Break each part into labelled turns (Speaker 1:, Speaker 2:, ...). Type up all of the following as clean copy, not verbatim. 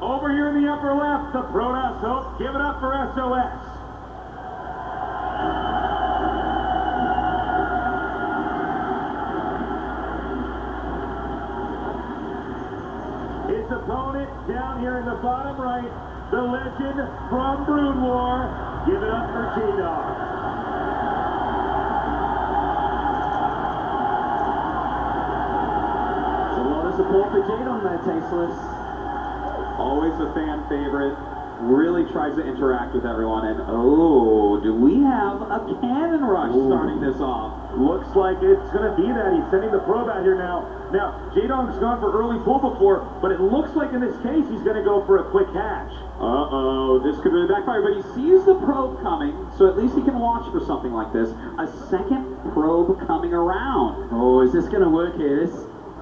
Speaker 1: Over here in the upper left, the Protoss Hope. Give it up for SoS. His opponent down here in the bottom right, the legend from Brood War. Give it up for Jaedong.
Speaker 2: A lot of support for Jaedong there, Tasteless. Always a fan favorite. Really tries to interact with everyone. And oh, do we have a cannon rush starting this off?
Speaker 1: Looks like it's going to be that. He's sending the probe out here now. Now, Jaedong's gone for early pull before, but it looks like in this case he's going to go for a quick hatch.
Speaker 2: Uh-oh, this could really backfire, but he sees the probe coming, so at least he can watch for something like this. A second probe coming around.
Speaker 3: Oh, is this going to work here?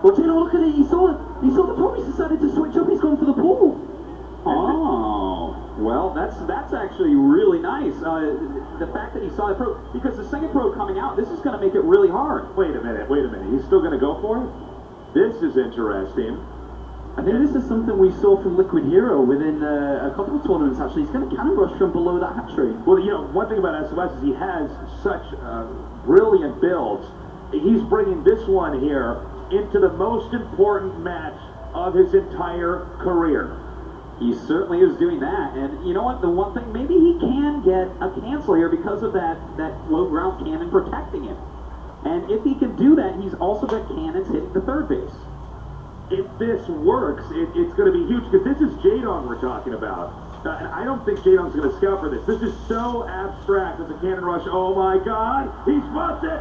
Speaker 3: Well, Jaedong, look at it. He saw the probe. He's decided to switch up. He's gone for the pull.
Speaker 2: Oh, well, that's actually really nice. The fact that he saw the probe, because the second probe coming out, this is going to make it really hard.
Speaker 1: Wait a minute. He's still going to go for it? This is interesting.
Speaker 3: I think this is something we saw from Liquid Hero within a couple of tournaments, actually. He's going to cannon rush from below that hatchery.
Speaker 1: Well, you know, one thing about SoS is he has such brilliant builds. He's bringing this one here into the most important match of his entire career.
Speaker 2: He certainly is doing that, and you know what, the one thing, maybe he can get a cancel here because of that low ground cannon protecting him. And if he can do that, he's also got cannons hitting the third base.
Speaker 1: If this works, it's going to be huge, because this is Jaedong we're talking about. And I don't think Jaedong's going to scout for this. This is so abstract as a cannon rush. Oh my God, he's busted!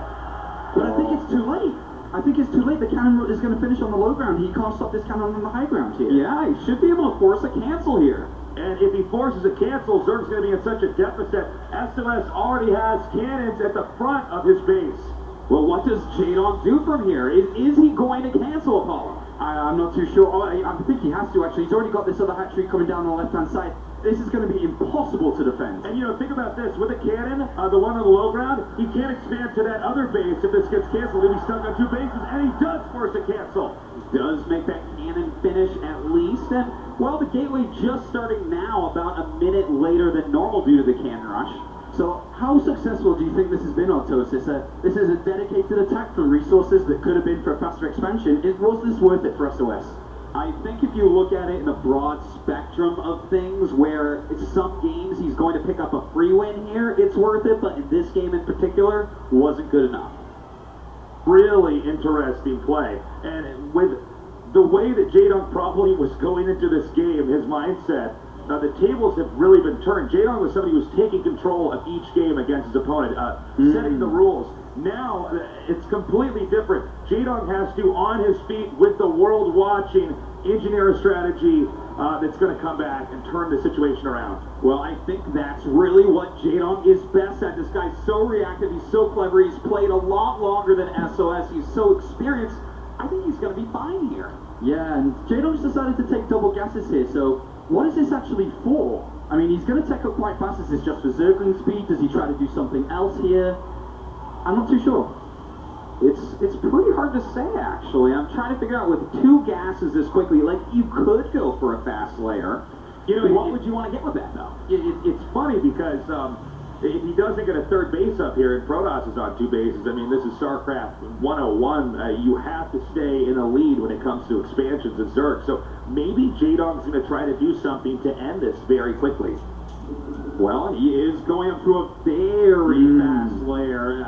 Speaker 3: But I think it's too late. The cannon is going to finish on the low ground. He can't stop this cannon on the high ground here.
Speaker 2: Yeah, he should be able to force a cancel here.
Speaker 1: And if he forces a cancel, Zerg's going to be in such a deficit. SoS already has cannons at the front of his base.
Speaker 2: Well, what does Jaedong do from here? Is he going to cancel, Apollo?
Speaker 3: I'm not too sure. I think he has to, actually. He's already got this other hatchery coming down on the left-hand side. This is going to be impossible to defend.
Speaker 1: And, you know, think about this. With a cannon, the one on the low ground, he can't expand to that other base if this gets canceled. He'll be stuck on two bases, and he does force a cancel.
Speaker 2: He does make that cannon finish at least. And, well, the gateway just starting now, about a minute later than normal due to the cannon rush.
Speaker 3: So, how successful do you think this has been, Artosis? This is a dedicated attack from resources that could have been for a faster expansion. Was this worth it for SoS?
Speaker 2: I think if you look at it in a broad spectrum of things, where it's some games he's going to pick up a free win here, it's worth it, but in this game in particular, wasn't good enough.
Speaker 1: Really interesting play. And with the way that Jaedong probably was going into this game, his mindset, the tables have really been turned. Jaedong was somebody who was taking control of each game against his opponent, setting the rules. Now, it's completely different. Jaedong has to, on his feet, with the world watching, engineer a strategy that's going to come back and turn the situation around.
Speaker 2: Well, I think that's really what Jaedong is best at. This guy's so reactive, he's so clever, he's played a lot longer than SoS, he's so experienced. I think he's going to be fine here.
Speaker 3: Yeah, and Jaedong's decided to take double gases here, so what is this actually for? I mean, he's going to tech up quite fast. Is this just for Zergling speed? Does he try to do something else here? I'm not too sure.
Speaker 2: It's pretty hard to say, actually. I'm trying to figure out with two gases this quickly, like, you could go for a fast layer. You know, what would you want to get with that, though?
Speaker 1: It's funny because if he doesn't get a third base up here, and Protoss is on two bases, I mean, this is Starcraft 101. You have to stay in the lead when it comes to expansions of Zerg. So maybe Jaedong's going to try to do something to end this very quickly.
Speaker 2: Well, he is going up through a very fast layer.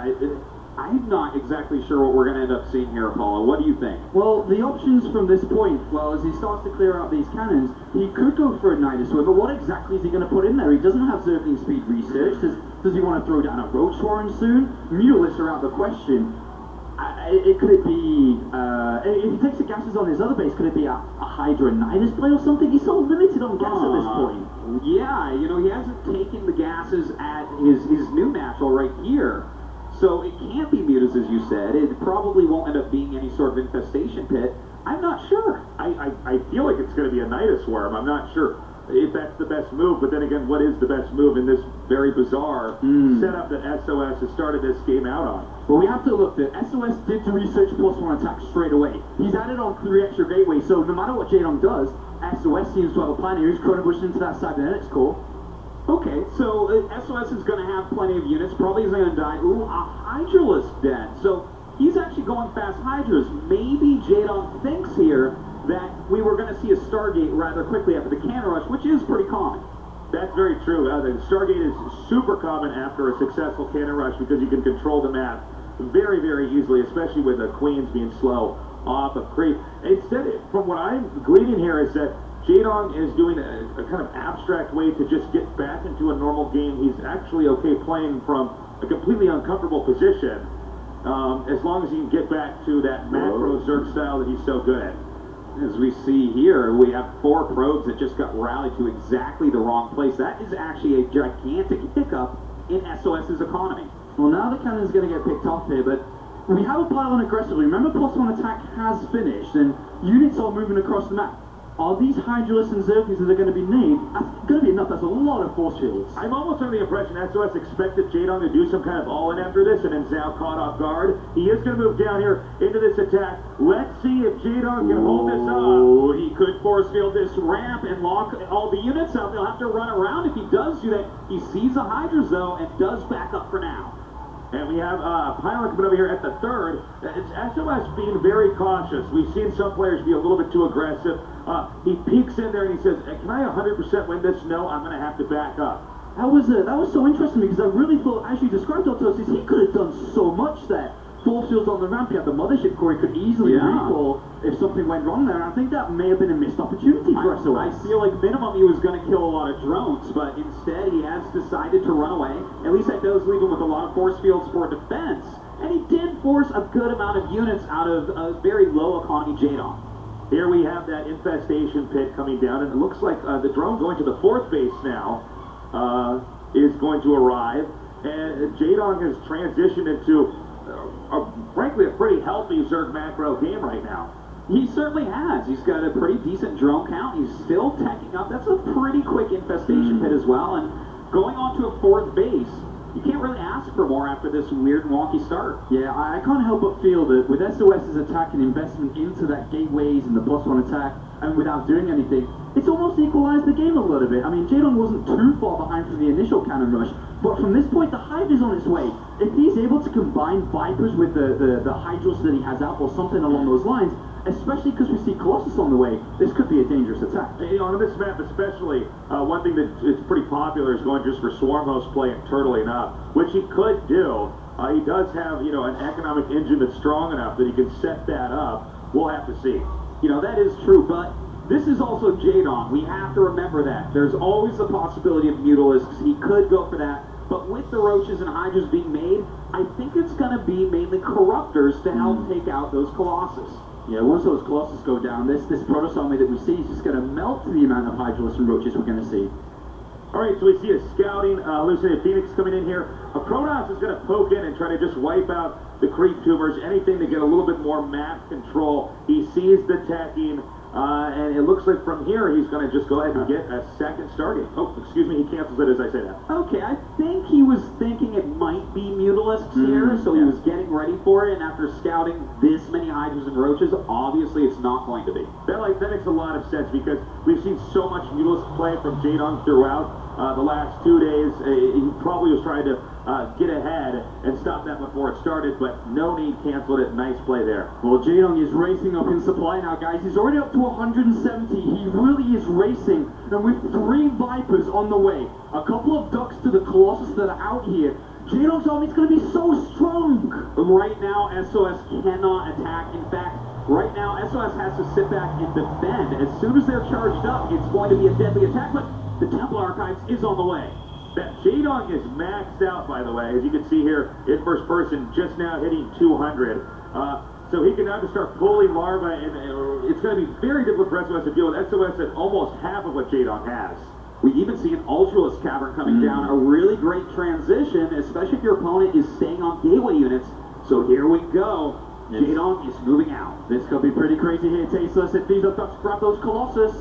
Speaker 2: I'm not exactly sure what we're going to end up seeing here, Apollo. What do you think?
Speaker 3: Well, the options from this point, well, as he starts to clear out these cannons, he could go for a Nidus Swim, but what exactly is he going to put in there? He doesn't have Zergling speed research. Does he want to throw down a Roach Warren soon? Mutalists are out of the question. Could it be, if he takes the gases on his other base, could it be a Hydra Nidus play or something? He's so limited on gas at this point.
Speaker 2: Yeah, you know, he hasn't taken the gases at his new natural right here. So it can't be Mutas, as you said. It probably won't end up being any sort of infestation pit. I'm not sure.
Speaker 1: I feel like it's going to be a Nidus Worm. I'm not sure. if that's the best move. But then again, what is the best move in this very bizarre setup that SOS has started this game out on?
Speaker 3: But we have to look that SOS did the research +1 attack straight away. He's added on 3 extra gateways, so no matter what Jaedong does, SOS seems to have a plan here. He's trying to push into that cybernetics core.
Speaker 2: Okay, so SOS is going to have plenty of units. Probably isn't going to die. Ooh, a Hydralisk dead. So he's actually going fast Hydras. Maybe Jaedong thinks here that we were going to see a Stargate rather quickly after the cannon rush, which is pretty common.
Speaker 1: That's very true. The Stargate is super common after a successful cannon rush because you can control the map very, very easily, especially with the Queens being slow off of creep. Instead, from what I'm gleaning here is that Jaedong is doing a kind of abstract way to just get back into a normal game. He's actually okay playing from a completely uncomfortable position, as long as he can get back to that macro Zerg style that he's so good at.
Speaker 2: As we see here, we have 4 probes that just got rallied to exactly the wrong place. That is actually a gigantic hiccup in SOS's economy.
Speaker 3: Well, now the cannon's going to get picked off here, but we have a pile on aggressively. Remember, +1 attack has finished, and units are moving across the map. Are these Hydralisks and Zerglings that are going to be named? That's going to be enough. That's a lot of force fields.
Speaker 1: I'm almost under the impression SOS expected Jaedong to do some kind of all-in after this, and then Zhao caught off guard. He is going to move down here into this attack. Let's see if Jaedong can hold this up.
Speaker 2: Oh, he could force field this ramp and lock all the units out. They'll have to run around. If he does do that, he sees the Hydras, though, and does back up for now.
Speaker 1: And we have Pylon coming over here at the 3rd. It's SOS being very cautious. We've seen some players be a little bit too aggressive. He peeks in there and he says, can I 100% win this? No, I'm going to have to back up.
Speaker 3: That was so interesting because I really thought, as you described, Autosis, he could have done so much there. Force fields on the ramp, he had the mothership core, he could easily recall if something went wrong there, and I think that may have been a missed opportunity for SOS.
Speaker 2: I feel like minimum he was going to kill a lot of drones, but instead he has decided to run away. At least that does leave him with a lot of force fields for defense, and he did force a good amount of units out of a very low economy Jaedong.
Speaker 1: Here we have that infestation pit coming down, and it looks like the drone going to the 4th base now is going to arrive, and Jaedong has transitioned into frankly a pretty healthy Zerg macro game right now.
Speaker 2: He certainly has. He's got a pretty decent drone count. He's still teching up. That's a pretty quick infestation pit as well, and going on to a 4th base, you can't really ask for more after this weird and wonky start.
Speaker 3: Yeah, I can't help but feel that with SOS's attack and investment into that gateways and the +1 attack, and without doing anything, it's almost equalized the game a little bit. I mean, Jaedong wasn't too far behind from the initial cannon rush, but from this point, the Hive is on its way. If he's able to combine Vipers with the Hydras that he has out, or something along those lines, especially because we see Colossus on the way, this could be a dangerous attack.
Speaker 1: You know, on this map especially, one thing that is pretty popular is going just for Swarm Host play and turtling up, which he could do. He does have, you know, an economic engine that's strong enough that he can set that up. We'll have to see.
Speaker 2: You know, that is true, but this is also Jaedong. We have to remember that. There's always the possibility of Mutalisks. He could go for that. But with the Roaches and Hydras being made, I think it's going to be mainly Corruptors to help take out those Colossus.
Speaker 3: Yeah, once those Colossus go down, this Protoss army that we see is just going to melt to the amount of Hydralisk and Roaches we're going to see.
Speaker 1: All right, so we see a scouting hallucinated Phoenix coming in here. A Protoss is going to poke in and try to just wipe out the creep tumors, anything to get a little bit more map control. He sees the teching, and it looks like from here he's going to just go ahead and get a second Stargate. Oh, excuse me, he cancels it as I say that.
Speaker 2: Okay, I think he was thinking it might be Mutalisks here, so he was getting ready for it, and after scouting this many Hydras and Roaches, obviously it's not going to be.
Speaker 1: That makes a lot of sense because we've seen so much Mutalisk play from Jaedong throughout the last 2 days. He probably was trying to get ahead and stop that before it started, but no need, canceled it. Nice play there.
Speaker 3: Well, Jaedong is racing up in supply now, guys. He's already up to 170. He really is racing, and with 3 Vipers on the way, a couple of ducks to the Colossus that are out here, Jaedong's army is going to be so strong.
Speaker 2: Right now, SOS cannot attack. In fact, right now, SOS has to sit back and defend. As soon as they're charged up, it's going to be a deadly attack, but the Temple Archives is on the way.
Speaker 1: That Jaedong is maxed out, by the way, as you can see here in first person, just now hitting 200. So he can now just start pulling larvae, and it's going to be very difficult for SOS to deal with. SOS at almost half of what Jaedong has.
Speaker 2: We even see an Ultralisk Cavern coming down, a really great transition, especially if your opponent is staying on gateway units. So here we go. Jaedong is moving out.
Speaker 3: This could be pretty crazy here, Tasteless. If these are ducks grab those Colossus.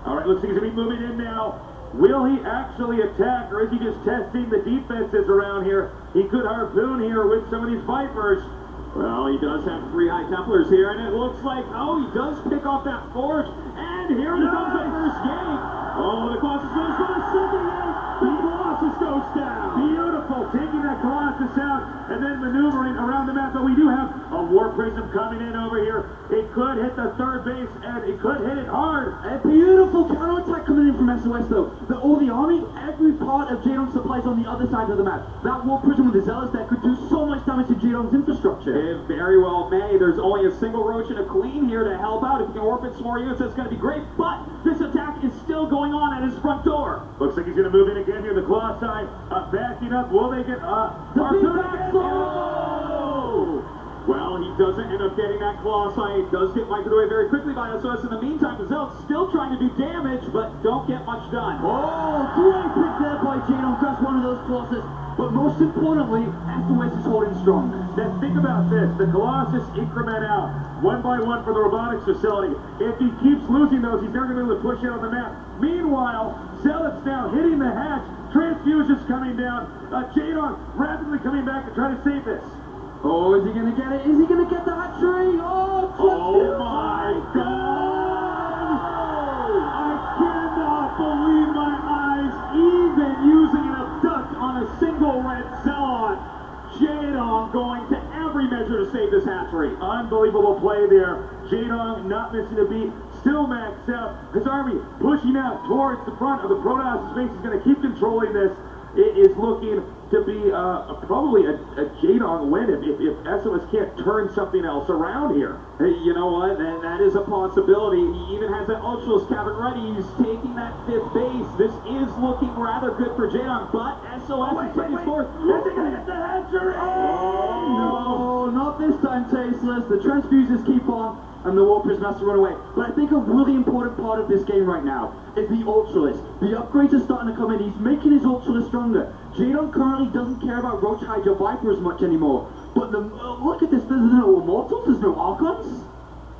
Speaker 1: All right, looks like he's going to be moving in now. Will he actually attack, or is he just testing the defenses around here? He could harpoon here with some of these Vipers.
Speaker 2: Well, he does have 3 High Templars here, and it looks like, he does pick off that Forge, and here comes the first game. Oh, the Colossus goes for the second game. The Colossus goes down.
Speaker 1: Beautiful, taking that Colossus out and then maneuvering around the map. But we do have a War Prism coming in over here. It could hit the third base, and it could hit it hard.
Speaker 3: A beautiful counterattack coming in from SOS though. All the army, every part of Jaedong's supplies on the other side of the map. That War Prism with the Zealots there could do so much damage to Jaedong's infrastructure.
Speaker 2: It very well may. There's only a single Roach and a Queen here to help out. If you can orbit some more units, that's going to be great. But this attack is still going on at his front door.
Speaker 1: Looks like he's going to move in again here. The Colossi backing up. Will they get harpoon again?
Speaker 2: Oh! Well, he doesn't end up getting that Colossi. It does get wiped away very quickly by SOS. In the meantime, the Zealots still trying to do damage, but don't get much done.
Speaker 3: Oh, great pick there by Jaedong. Crush one of those Colossus. But most importantly, SOS is holding strong.
Speaker 1: Now think about this. The Colossus increment out one by one for the robotics facility. If he keeps losing those, he's never going to be able to push it on the map. Meanwhile, Zealots now hitting the hatch. Transfusions coming down. Jaedong rapidly coming back to try to save this.
Speaker 3: Oh, is he going to get it? Is he going to get the hatchery? Oh,
Speaker 2: my God! I cannot believe my eyes. Even using an abduct on a single red Zealot. Jaedong going to every measure to save this hatchery.
Speaker 1: Unbelievable play there. Jaedong not missing a beat. Still maxed out. His army pushing out towards the front of the Protoss space. He's going to keep controlling this. It is looking to be probably a Jaedong win if SOS can't turn something else around here.
Speaker 2: Hey, you know what? That is a possibility. He even has that Ultralis cabin ready. He's taking that 5th base. This is looking rather good for Jaedong, but SOS is taking 4th.
Speaker 1: Is he going to get the hatchery?
Speaker 3: no, not this time, Tasteless. The transfuses keep on, and the War Prism has to run away. But I think a really important part of this game right now is the Ultralis. The upgrades are starting to come in. He's making his Ultralis stronger. Jaedong currently doesn't care about Roach, Hydra, Viper as much anymore. But look at this. There's no Immortals. There's no Archons.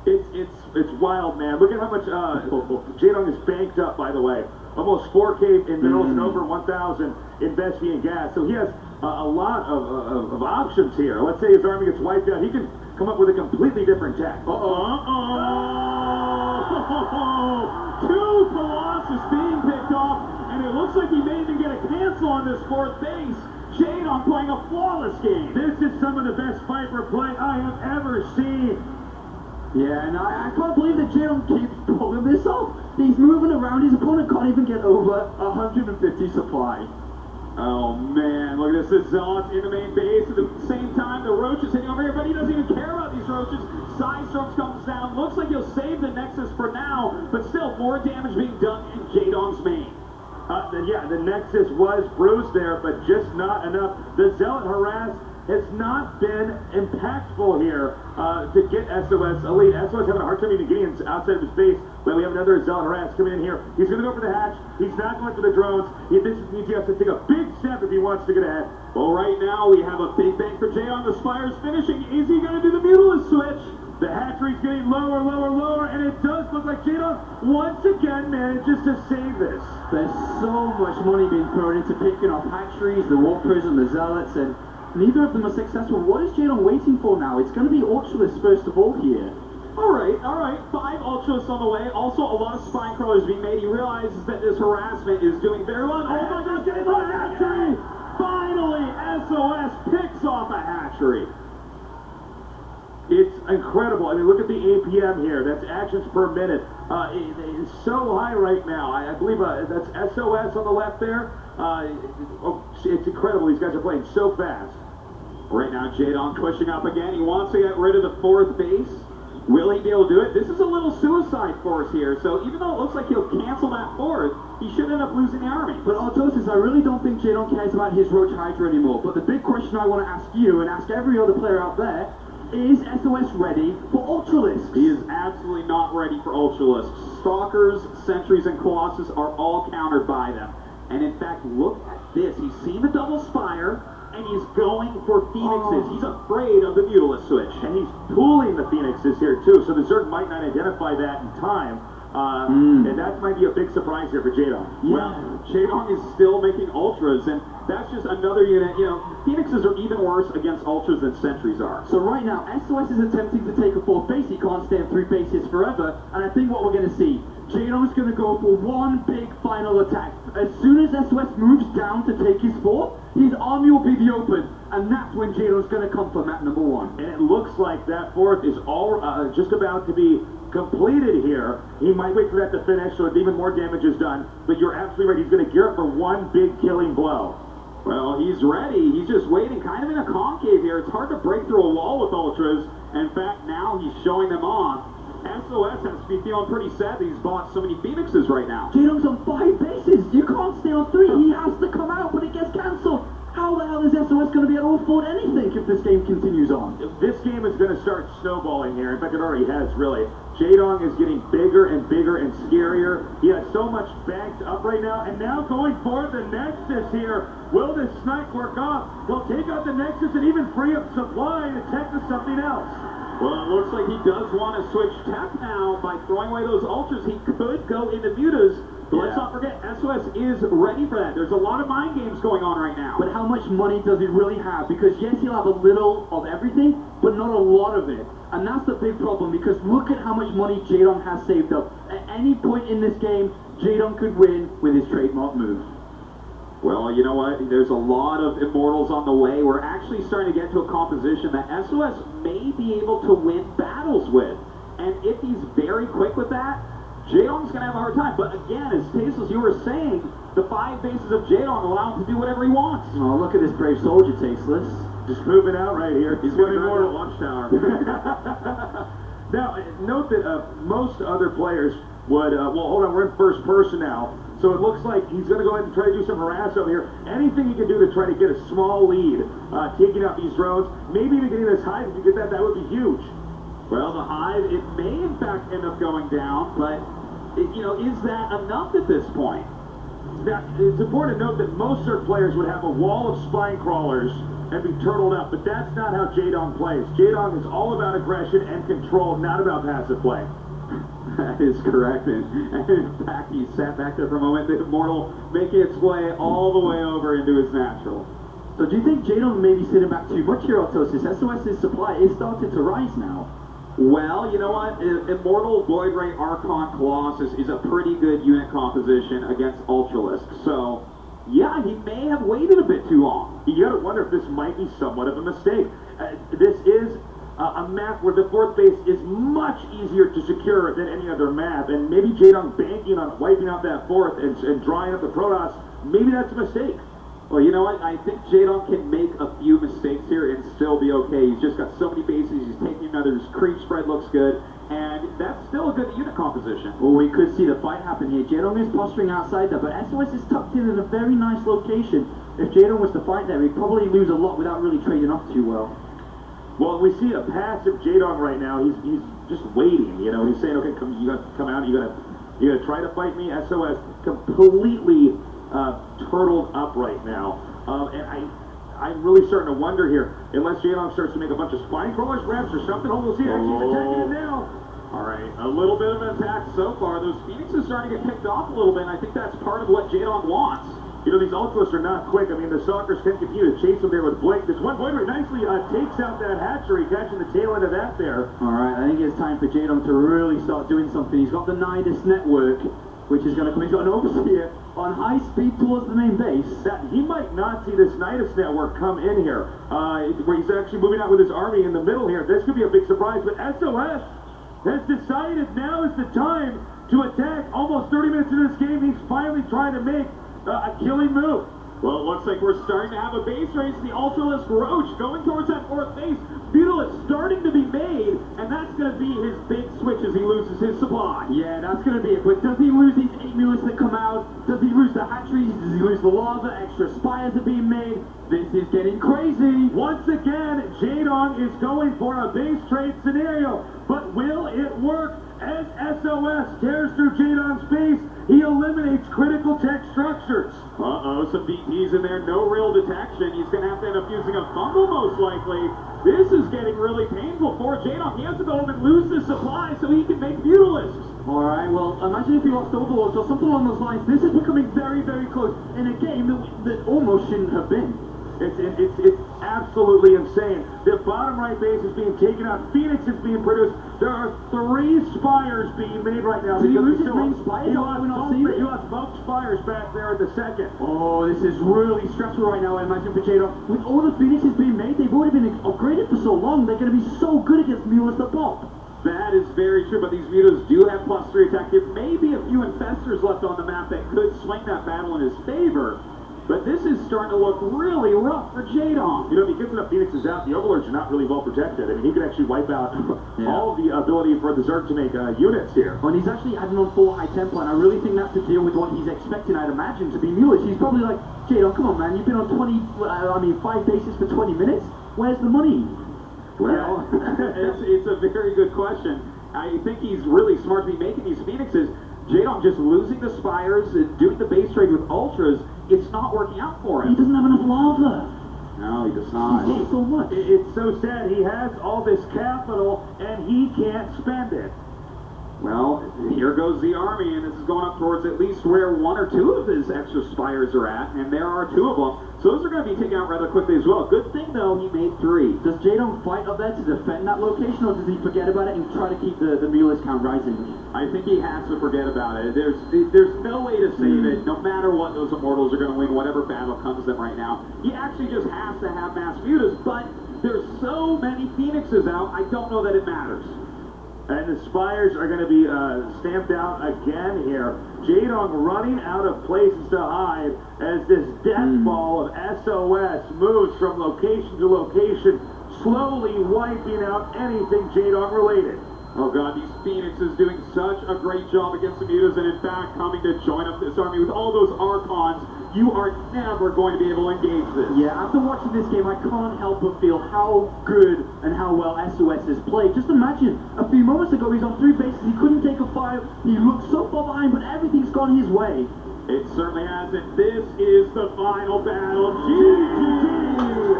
Speaker 1: It's wild, man. Look at how much Jaedong is banked up, by the way. Almost 4K in minerals and over 1,000 in Vespi and gas. So he has a lot of options here. Let's say his army gets wiped out. He can come up with a completely different tech.
Speaker 2: Two Colossus being picked off, and it looks like he may even get a cancel on this 4th base. Jaedong playing a flawless game.
Speaker 1: This is some of the best Viper play I have ever seen.
Speaker 3: Yeah, and I can't believe that Jaedong keeps pulling this off. He's moving around. His opponent can't even get over 150 supply.
Speaker 2: Oh man, look at this. The Zealots in the main base. At the same time, the Roach is hitting over here, but he doesn't even care about these Roaches. Sidestorms comes down. Looks like he'll save the Nexus for now, but still more damage being done in Jaedong's main.
Speaker 1: Yeah, the Nexus was bruised there, but just not enough. The Zealot harass has not been impactful here to get SOS elite. SOS having a hard time even getting outside of his base, but we have another Zealot harass coming in here. He's going to go for the hatch. He's not going for the drones. This means he has to take a big step if he wants to get ahead.
Speaker 2: Well, right now we have a big bang for Jaedong. The Spire's finishing. Is he going to do the Mutilus switch?
Speaker 1: The hatchery's getting lower, and it does look like Jaedong once again manages to save this.
Speaker 3: There's so much money being thrown into picking off hatcheries, the War Prism, the Zealots, and neither of them are successful. What is Jaedong waiting for now? It's going to be Ultralis first of all here.
Speaker 2: All right. 5 Ultralis on the way. Also, a lot of spine crawlers being made. He realizes that this harassment is doing very well. Oh my gosh, getting the hatchery! Finally, SOS picks off a hatchery.
Speaker 1: It's incredible. I mean, look at the APM here. That's actions per minute. It's so high right now. I believe that's SOS on the left there. It's incredible. These guys are playing so fast.
Speaker 2: Right now, Jaedong pushing up again. He wants to get rid of the 4th base. Will he be able to do it? This is a little suicide force here. So even though it looks like he'll cancel that 4th, he should end up losing the army.
Speaker 3: But Artosis, I really don't think Jaedong cares about his Roach Hydra anymore. But the big question I want to ask you and ask every other player out there, is SOS ready for Ultralisks?
Speaker 2: He is absolutely not ready for Ultralisks. Stalkers, Sentries, and Colossus are all countered by them. And in fact, look at this. He's seen the double Spire, and he's going for Phoenixes. He's afraid of the Mutilus switch.
Speaker 1: And he's pulling the Phoenixes here, too. So the Zerg might not identify that in time. And that might be a big surprise here for Jaedong.
Speaker 2: Well, Jaedong is still making ultras, and that's just another unit. You know, Phoenixes are even worse against ultras than sentries are.
Speaker 3: So right now, SOS is attempting to take a fourth base. He can't stay on 3 bases forever. And I think what we're going to see, Jaedong's going to go for one big final attack. As soon as SOS moves down to take his fourth, his army will be the open. And that's when Jaedong's going to come for map number 1.
Speaker 1: And it looks like that fourth is all just about to be completed here. He might wait for that to finish so even more damage is done. But you're absolutely right. He's going to gear up for one big killing blow.
Speaker 2: Well, he's ready. He's just waiting, kind of in a concave here. It's hard to break through a wall with ultras. In fact, now he's showing them off. SOS has to be feeling pretty sad that he's bought so many Phoenixes right now.
Speaker 3: Jaedong's on 5 bases. You can't stay on 3. He has to come out, but it gets cancelled. How the hell is SOS going to be able to afford anything if this game continues on?
Speaker 1: This game is going to start snowballing here. In fact, it already has, really. Jaedong is getting bigger and bigger and scarier. He has so much banked up right now. And now going for the Nexus here. Will this snipe work off? He'll take out the Nexus and even free up supply to tech to something else.
Speaker 2: Well, it looks like he does want to switch tech now by throwing away those ultras. He could go into mutas. But let's not forget, SOS is ready for that. There's a lot of mind games going on right now.
Speaker 3: But how much money does he really have? Because yes, he'll have a little of everything, but not a lot of it. And that's the big problem, because look at how much money Jaedong has saved up. At any point in this game, Jaedong could win with his trademark move.
Speaker 2: Well, you know what? There's a lot of Immortals on the way. We're actually starting to get to a composition that SOS may be able to win battles with. And if he's very quick with that, Jaedong's going to have a hard time. But again, as Tasteless, you were saying, the 5 bases of Jaedong allow him to do whatever he wants.
Speaker 3: Oh, look at this brave soldier, Tasteless.
Speaker 1: Just moving out right here.
Speaker 2: He's going to go to Watchtower.
Speaker 1: Now, note that most other players would, well, hold on, we're in first person now. So it looks like he's going to go ahead and try to do some harass over here. Anything he can do to try to get a small lead, taking out these drones, maybe even getting this hive. If you get that, that would be huge.
Speaker 2: Well, the hive, it may in fact end up going down, but, is that enough at this point?
Speaker 1: Now, it's important to note that most Zerg players would have a wall of spine crawlers and be turtled up, but that's not how Jaedong plays. Jaedong is all about aggression and control, not about passive play.
Speaker 2: That is correct, and in fact, he sat back there for a moment, the Immortal making its way all the way over into his natural.
Speaker 3: So do you think Jaedong may be sitting back too much here, Autosis? SOS's supply is starting to rise now.
Speaker 2: Well, you know what? Immortal Void Ray Archon Colossus is a pretty good unit composition against Ultralisk. So, yeah, he may have waited a bit too long.
Speaker 1: You gotta wonder if this might be somewhat of a mistake. This is a map where the fourth base is much easier to secure than any other map, and maybe Jaedong banking on wiping out that fourth and drying up the Protoss, maybe that's a mistake.
Speaker 2: Well, you know what? I think Jaedong can make a few mistakes here and still be okay. He's just got so many bases. He's taking another. His creep spread looks good, and that's still a good unit composition.
Speaker 3: Well, we could see the fight happen here. Jaedong is posturing outside there, but SOS is tucked in a very nice location. If Jaedong was to fight there, he'd probably lose a lot without really trading off too well.
Speaker 1: Well, we see a passive Jaedong right now. He's just waiting. He's saying, okay, you gotta come out. You gotta try to fight me. SOS completely turtled up right now, and I'm really starting to wonder here. Unless Jaedong starts to make a bunch of spine crawlers, reps, or something, we'll see. Actually, he's attacking it now.
Speaker 2: All right, a little bit of an attack so far. Those Phoenixes starting to get picked off a little bit, and I think that's part of what Jaedong wants.
Speaker 1: These Ultras are not quick. I mean, the Stalkers can continue to chase them there with Blake. This one Void Ray nicely takes out that hatchery, catching the tail end of that there.
Speaker 3: All right, I think it's time for Jaedong to really start doing something. He's got the Nidus network, which is going to come. He's got an overseer on high speed towards the main base.
Speaker 1: He might not see this Nidus network come in here, where he's actually moving out with his army in the middle here. This could be a big surprise, but SOS has decided now is the time to attack. Almost 30 minutes into this game, he's finally trying to make a killing move.
Speaker 2: Well, it looks like we're starting to have a base race. The Ultralisk Roach going towards that fourth base. Beetle is starting to be made, and that's going to be his big switch as he loses his supply.
Speaker 3: Yeah, that's going to be it. But does he lose these 8 mules that come out? Does he lose the hatcheries? Does he lose the lava? Extra spires are being made. This is getting crazy.
Speaker 1: Once again, Jaedong is going for a base trade scenario. But will it work? As SOS tears through Jaedong's base, he eliminates critical tech structures.
Speaker 2: Uh-oh, some DPs in there, no real detection. He's going to have to end up using a fumble most likely. This is getting really painful for Jaedong. He has to go home and lose this supply so he can make Mutalisks.
Speaker 3: Alright, well, imagine if you lost Overlords or something along those lines. This is becoming very, very close in a game that almost shouldn't have been.
Speaker 1: It's absolutely insane. The bottom right base is being taken out. Phoenix is being produced. There are 3 spires being made right now.
Speaker 3: Did he
Speaker 1: because
Speaker 3: lose his main spire?
Speaker 1: He lost both spires back there at the second.
Speaker 3: Oh, this is really stressful right now, I imagine, for Jaedong. With all the Phoenixes being made, they've already been upgraded for so long, they're going to be so good against Mules the Pop.
Speaker 2: That is very true, but these Mutos do have +3 attack. There may be a few infestors left on the map that could swing that battle in his favor. But this is starting to look really rough for Jaedong.
Speaker 1: You know, if he gets enough Phoenixes out, the Overlords are not really well protected. I mean, he can actually wipe out all of the ability for the Zerg to make units here.
Speaker 3: And he's actually adding on 4 high tempo, and I really think that's to deal with what he's expecting, I'd imagine, to be Mulish. He's probably like, Jaedong, come on, man, you've been on 5 bases for 20 minutes? Where's the money?
Speaker 2: Well, it's a very good question. I think he's really smart to be making these Phoenixes. Jaedong just losing the Spires and doing the base trade with Ultras, it's not working out for him.
Speaker 3: He doesn't have enough lava.
Speaker 2: No, he does not.
Speaker 3: He's lost so much.
Speaker 1: It's so sad. He has all this capital, and he can't spend it.
Speaker 2: Well, here goes the army, and this is going up towards at least where 1 or 2 of his extra Spires are at, and there are 2 of them. So those are going to be taken out rather quickly as well. Good thing, though, he made 3.
Speaker 3: Does Jaedong fight up there to defend that location, or does he forget about it and try to keep the Mulish count rising?
Speaker 2: I think he has to forget about it. There's no way to save it. No matter what, those Immortals are going to win whatever battle comes to them right now. He actually just has to have mass mutas, but there's so many Phoenixes out, I don't know that it matters.
Speaker 1: And the Spires are going to be stamped out again here. Jaedong running out of places to hide as this death ball of SOS moves from location to location, slowly wiping out anything Jaedong related.
Speaker 2: Oh god, these Phoenixes doing such a great job against the Mutas, and in fact coming to join up this army with all those Archons. You are never going to be able to engage this.
Speaker 3: Yeah, after watching this game, I can't help but feel how good and how well SOS has played. Just imagine, a few moments ago he's on 3 bases, he couldn't take a 5, he looked so far behind, but everything's gone his way.
Speaker 2: It certainly has, and this is the final battle. GG!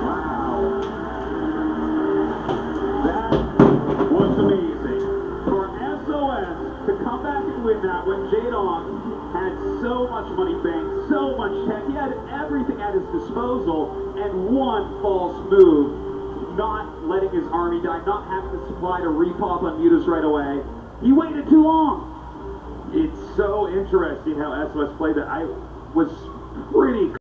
Speaker 2: Wow. That was amazing. For SOS to come back and win that when Jaedong had so much money banked, so much tech, he had everything at his disposal, and one false move, not letting his army die, not having the supply to repop on Mutas right away. He waited too long.
Speaker 1: It's so interesting how SOS played that. I was pretty